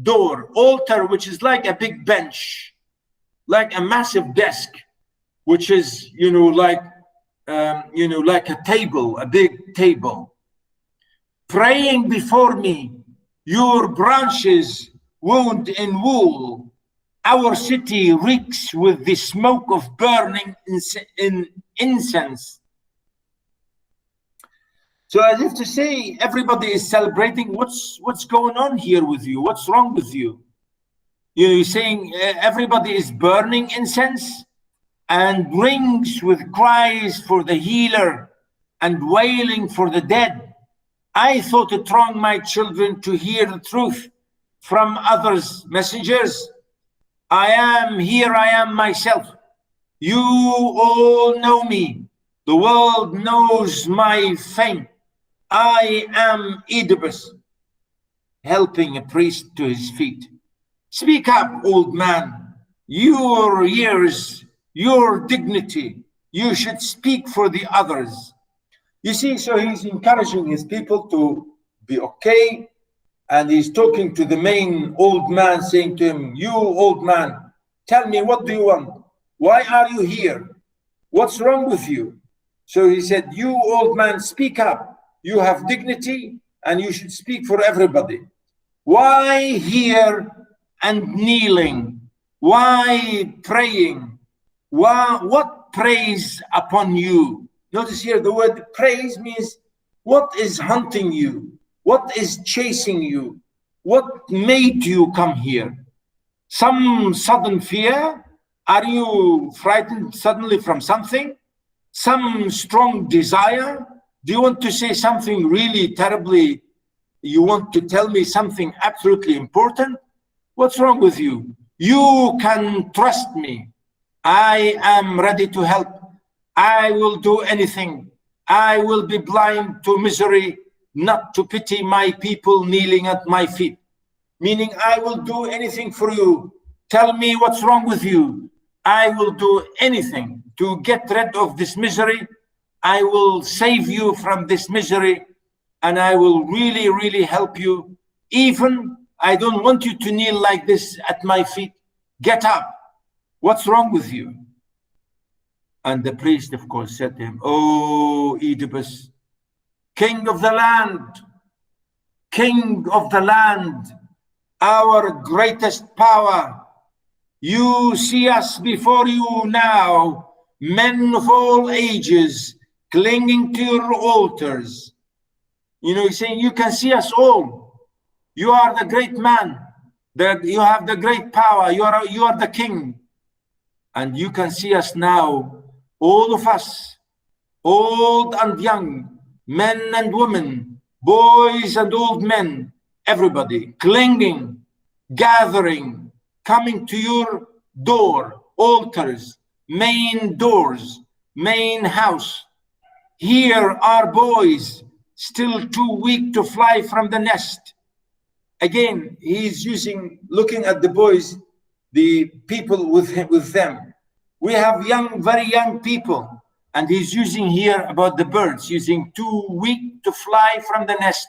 Speaker 1: door? Altar, which is like a big bench, like a massive desk, which is, you know, like a table, a big table. Praying before me, your branches wound in wool. Our city reeks with the smoke of burning incense. So as if to say, everybody is celebrating. What's going on here with you? What's wrong with you? You're saying everybody is burning incense and rings with cries for the healer and wailing for the dead. I thought it wrong, my children, to hear the truth from others' messengers. I am myself. You all know me. The world knows my fame. I am Oedipus, helping a priest to his feet. Speak up, old man. Your years, your dignity. You should speak for the others. You see, so he's encouraging his people to be okay. And he's talking to the main old man, saying to him, you old man, tell me, what do you want? Why are you here? What's wrong with you? So he said, you old man, speak up. You have dignity and you should speak for everybody. Why here and kneeling? Why praying? What praise upon you? Notice here the word praise means what is hunting you? What is chasing you? What made you come here? Some sudden fear? Are you frightened suddenly from something? Some strong desire? Do you want to say something really terribly? You want to tell me something absolutely important? What's wrong with you? You can trust me. I am ready to help. I will do anything. I will be blind to misery, not to pity my people kneeling at my feet. Meaning I will do anything for you. Tell me what's wrong with you. I will do anything to get rid of this misery. I will save you from this misery, and I will really, really help you. Even I don't want you to kneel like this at my feet. Get up. What's wrong with you? And the priest, of course, said to him, oh, Oedipus, king of the land, our greatest power. You see us before you now, men of all ages, clinging to your altars. You know, he's saying, you can see us all. You are the great man. You have the great power. You are the king. And you can see us now, all of us, old and young, men and women, boys and old men, everybody clinging, gathering, coming to your door, altars, main doors, main house. Here are boys still too weak to fly from the nest. Again, he's looking at the boys, the people with them. We have very young people. And he's using here about the birds, using too weak to fly from the nest,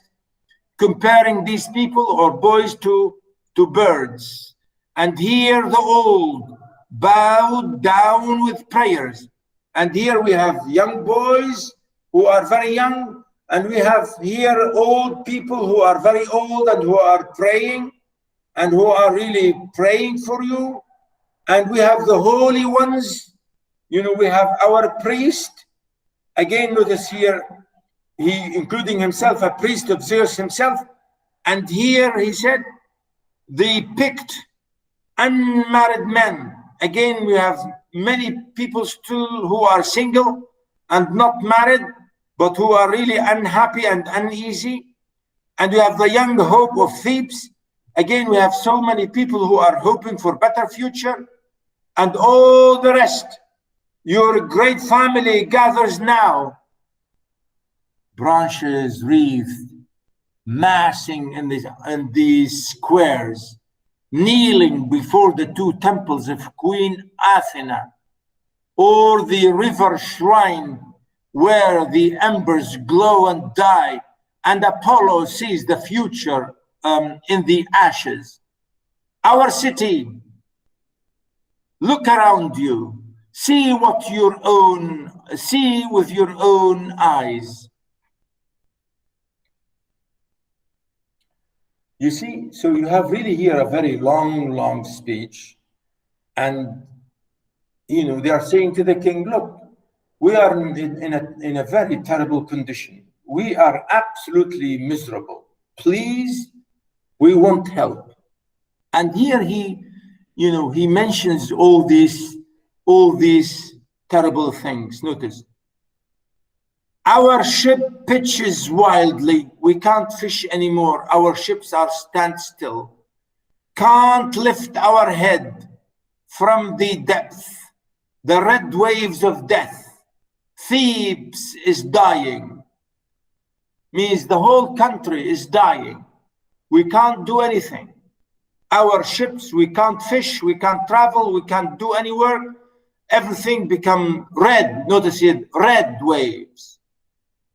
Speaker 1: comparing these people or boys to birds. And here the old bowed down with prayers. And here we have young boys who are very young, and we have here old people who are very old and who are praying and who are really praying for you. And we have the holy ones. You know, we have our priest. Again, notice here, he, including himself, a priest of Zeus himself. And here he said, they picked unmarried men. Again, we have many people still who are single and not married, but who are really unhappy and uneasy. And we have the young hope of Thebes. Again, we have so many people who are hoping for better future. And all the rest, your great family gathers now, branches wreathed, massing in these squares, kneeling before the two temples of Queen Athena, or the river shrine where the embers glow and die, and Apollo sees the future in the ashes. Our city, look around you, see with your own eyes. You see, so you have really here a very long speech, and you know, they are saying to the king, look, we are in a very terrible condition. We are absolutely miserable. Please, we want help. And here he, you know, he mentions all these terrible things. Notice, our ship pitches wildly. We can't fish anymore. Our ships are standstill. Can't lift our head from the depth. The red waves of death. Thebes is dying. Means the whole country is dying. We can't do anything. Our ships, we can't fish, we can't travel, we can't do any work. Everything become red. Notice it, red waves.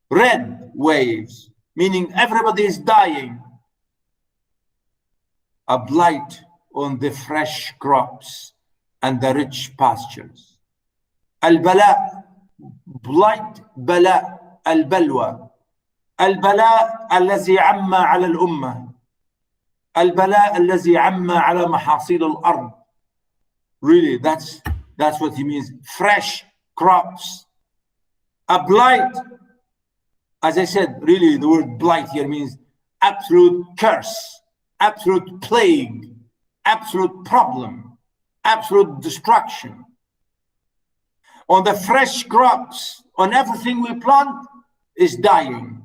Speaker 1: Red waves, meaning everybody is dying. A blight on the fresh crops and the rich pastures. Al-bala, blight, bala, al-balwa. Al-bala الذي عم على الأمة. البلاء الذي عم على محاصيل الأرض. Really, that's what he means. Fresh crops. A blight, as I said, really the word blight here means absolute curse, absolute plague, absolute problem, absolute destruction. On the fresh crops, on everything we plant is dying.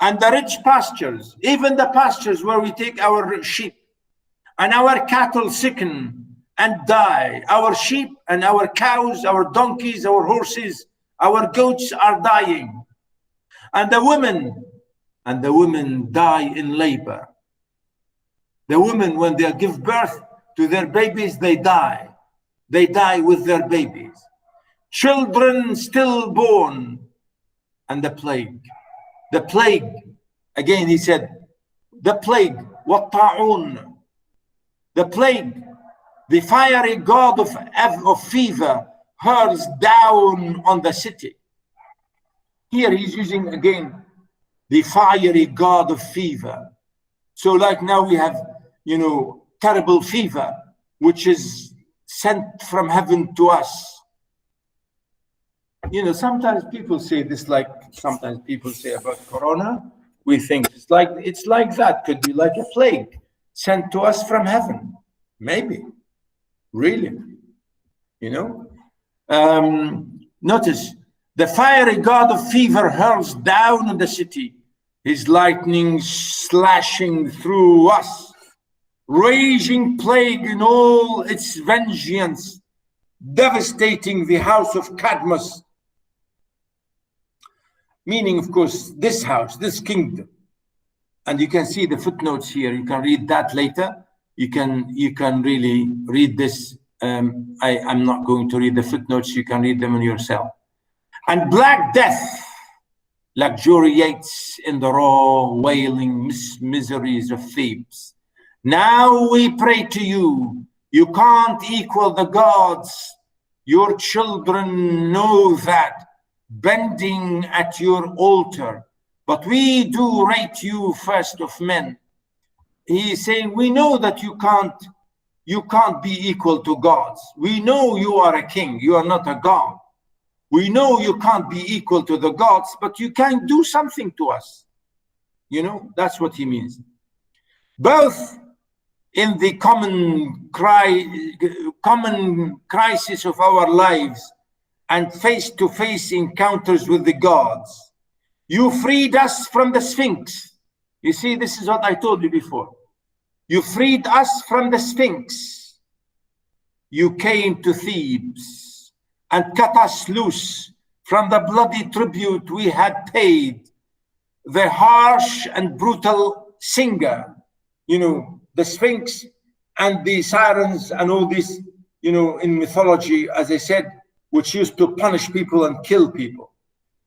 Speaker 1: And the rich pastures, even the pastures where we take our sheep, and our cattle sicken and die. Our sheep and our cows, our donkeys, our horses, our goats are dying. And the women die in labor. The women, when they give birth to their babies, they die. They die with their babies. Children stillborn. And the plague. The plague, again he said, the plague, what ta'un, the plague, the fiery god of fever hurls down on the city. Here he's using again the fiery god of fever. So like now we have, you know, terrible fever, which is sent from heaven to us. You know, sometimes people say this, like sometimes people say about Corona, we think it's like that, could be like a plague sent to us from heaven. Maybe, really, you know. Notice, the fiery god of fever hurls down on the city, his lightning slashing through us, raging plague in all its vengeance, devastating the house of Cadmus. Meaning, of course, this house, this kingdom. And you can see the footnotes here. You can read that later. You can really read this I'm not going to read the footnotes, you can read them on yourself. And Black Death luxuriates in the raw, wailing miseries of Thebes. Now we pray to you, you can't equal the gods. Your children know that, bending at your altar. But we do rate you first of men. He is saying, we know that you can't be equal to gods. We know you are a king, you are not a god. We know you can't be equal to the gods, but you can do something to us. You know, that's what he means. Both in the common crisis of our lives and face-to-face encounters with the gods. You freed us from the Sphinx. You see, this is what I told you before. You freed us from the Sphinx. You came to Thebes and cut us loose from the bloody tribute we had paid. The harsh and brutal singer, you know, the Sphinx and the sirens and all this, you know, in mythology, as I said, which used to punish people and kill people.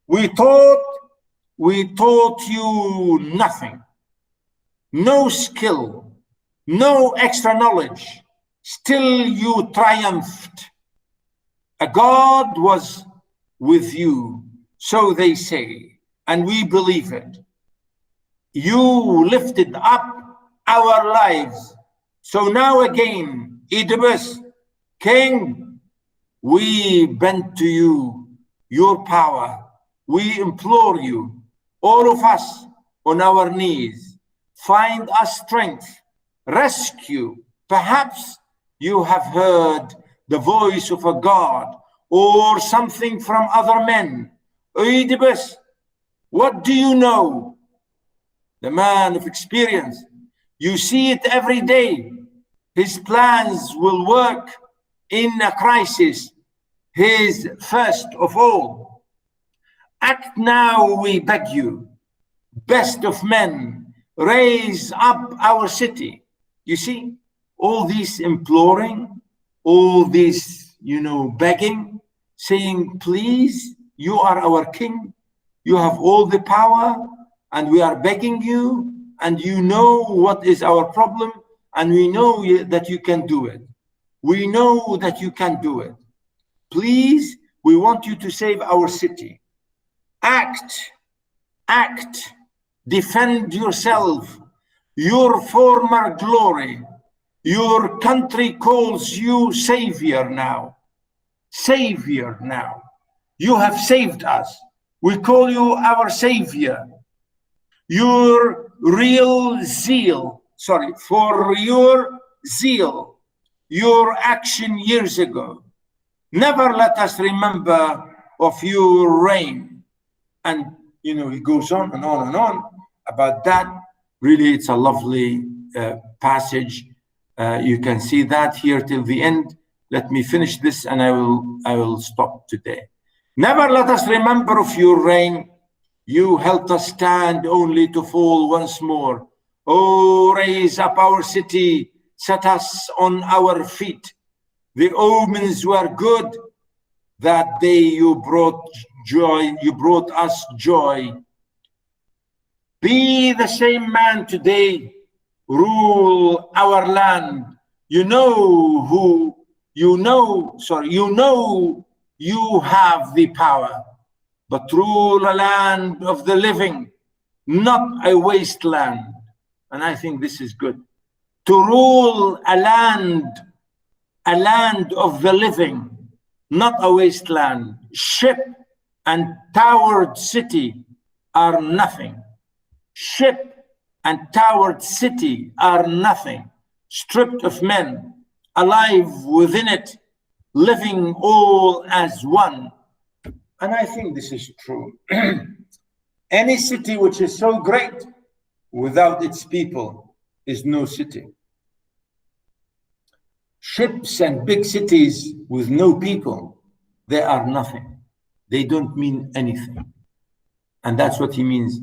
Speaker 1: We taught you nothing, no skill, no extra knowledge. Still you triumphed. A God was with you, so they say, and we believe it. You lifted up our lives. So now again, Oedipus, King, we bend to you, your power. We implore you, all of us on our knees, find us strength, rescue. Perhaps you have heard the voice of a god or something from other men. Oedipus, what do you know? The man of experience. You see it every day. His plans will work in a crisis. His first of all. Act now, we beg you. Best of men, raise up our city. You see, all this imploring, all this, you know, begging, saying, please, you are our king. You have all the power and we are begging you. And you know what is our problem, and we know that you can do it. We know that you can do it. Please, we want you to save our city. Act, defend yourself, your former glory. Your country calls you savior now. Savior now. You have saved us. We call you our savior. Your real zeal, for your zeal, your action years ago. Never let us remember of your reign. And, you know, he goes on and on and on about that. Really, it's a lovely passage. You can see that here till the end. Let me finish this and I will stop today. Never let us remember of your reign. You helped us stand only to fall once more. Oh, raise up our city, set us on our feet. The omens were good. That day you brought joy, you brought us joy. Be the same man today, rule our land. You know you have the power. But rule a land of the living, not a wasteland. And I think this is good. To rule a land of the living, not a wasteland. Ship and towered city are nothing. Ship and towered city are nothing. Stripped of men, alive within it, living all as one. And I think this is true. Any city which is so great without its people is no city. Ships and big cities with no people, they are nothing. They don't mean anything. And that's what he means.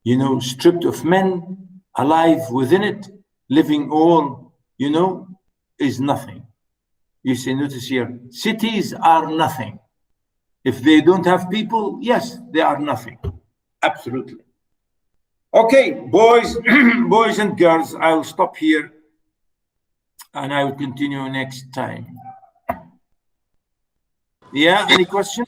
Speaker 1: You know, stripped of men, alive within it, living all, you know, is nothing. You see, notice here, cities are nothing. If they don't have people, yes, they are nothing. Absolutely. Okay, boys, boys and girls, I will stop here and I will continue next time. Yeah, any question?